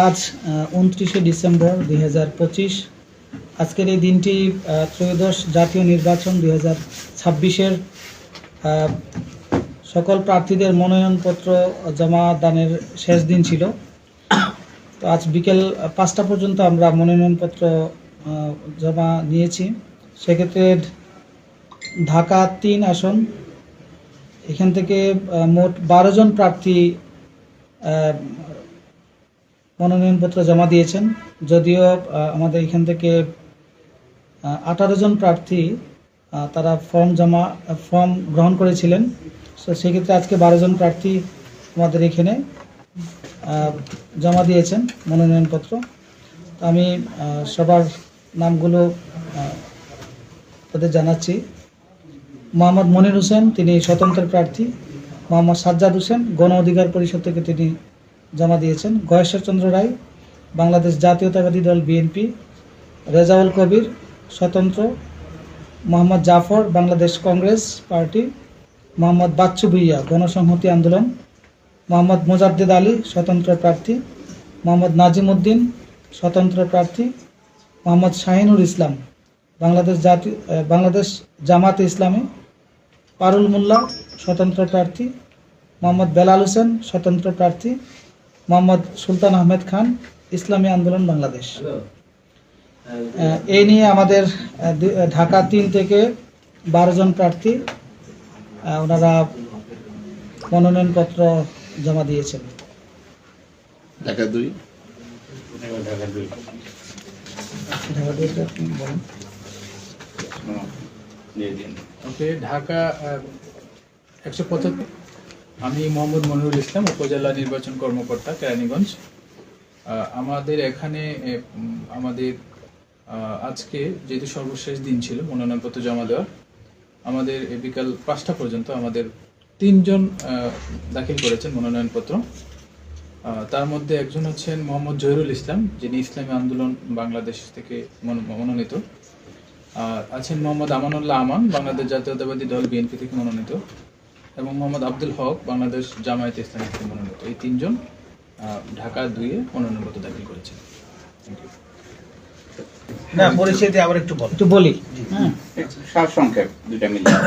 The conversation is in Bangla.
আজ 29শে ডিসেম্বর 2025। আজকের এই দিনটি ত্রয়োদশ জাতীয় নির্বাচন 2026-এর সকল প্রার্থীদের মনোনয়নপত্র জমা দানের শেষ দিন ছিল। তো আজ বিকেল 5টা পর্যন্ত আমরা মনোনয়নপত্র জমা নিয়েছি। সেক্ষেত্রে ঢাকা 3 আসন, এখান থেকে মোট 12 জন প্রার্থী মনোনয়নপত্র জমা দিয়েছেন। যদিও আমাদের এখান থেকে 18 জন প্রার্থী তারা ফর্ম গ্রহণ করেছিলেন। তো সেক্ষেত্রে আজকে 12 জন প্রার্থী আমাদের এখানে জমা দিয়েছেন মনোনয়নপত্র। আমি সবার নামগুলো তাদের জানাচ্ছি। মোহাম্মদ মনির হোসেন, তিনি স্বতন্ত্র প্রার্থী। মোহাম্মদ সাজ্জাদ হোসেন, গণ অধিকার পরিষদ থেকে তিনি জমা দিয়েছেন। গয়েশ্বর চন্দ্র রায়, বাংলাদেশ জাতীয়তাবাদী দল বিএনপি। রেজাউল কবির, স্বতন্ত্র। মোহাম্মদ জাফর, বাংলাদেশ কংগ্রেস পার্টি। মোহাম্মদ বাচ্চু ভুইয়া, গণসংহতি আন্দোলন। মোহাম্মদ মোজাদ্দেদ আলী, স্বতন্ত্র প্রার্থী। মোহাম্মদ নাজিম উদ্দিন, স্বতন্ত্র প্রার্থী। মোহাম্মদ শাহিনুর ইসলাম, বাংলাদেশ জামাতে ইসলামী। পারুল মোল্লা, স্বতন্ত্র প্রার্থী। মোহাম্মদ বেলাল হোসেন, স্বতন্ত্র প্রার্থী। মোহাম্মদ সুলতান আহমেদ খান, ইসলামী আন্দোলন বাংলাদেশ। এই নিয়ে আমাদের ঢাকা 3 থেকে 12 জন প্রার্থী ওনারা মনোনয়নপত্র জমা দিয়েছেন। ঢাকা 2 ওকে, ঢাকা 175। আমি মোহাম্মদ মনিরুল ইসলাম, উপজেলা নির্বাচন কর্মকর্তা, কেরানীগঞ্জ। আমাদের এখানে আজকে যেহেতু সর্বশেষ দিন ছিল মনোনয়নপত্র জমা দেওয়ার, আমাদের বিকাল 5টা পর্যন্ত আমাদের 3 জন দাখিল করেছেন মনোনয়নপত্র। তার মধ্যে একজন হচ্ছেন মোহাম্মদ জহিরুল ইসলাম, যিনি ইসলামী আন্দোলন বাংলাদেশ থেকে মনোনীত। আছেন মোহাম্মদ আমানুল্লাহ আমান, বাংলাদেশ জাতীয়তাবাদী দল বিএনপি থেকে মনোনীত। এবং মোহাম্মদ আব্দুল হক, বাংলাদেশ জামায়াতে ইসলামী থেকে মনোনীত। এই 3 জন ঢাকা 2-এ মনোনয়নপত্র দাখিল করেছেন। পরিচয় দিয়ে আবার একটু বলি। সারসংক্ষেপ 2টা মিলিয়ে।